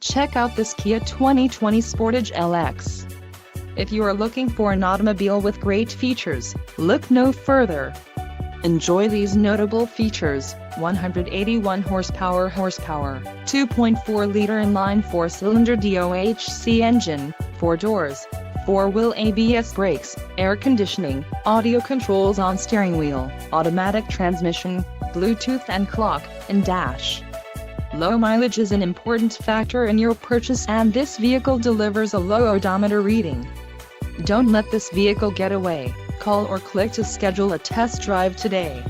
Check out this Kia 2020 Sportage LX. If you are looking for an automobile with great features, look no further. Enjoy these notable features: 181 horsepower, 2.4-liter inline 4-cylinder DOHC engine, 4 doors, 4-wheel ABS brakes, air conditioning, audio controls on steering wheel, automatic transmission, Bluetooth and clock, and dash. Low mileage is an important factor in your purchase, and this vehicle delivers a low odometer reading. Don't let this vehicle get away. Call or click to schedule a test drive today.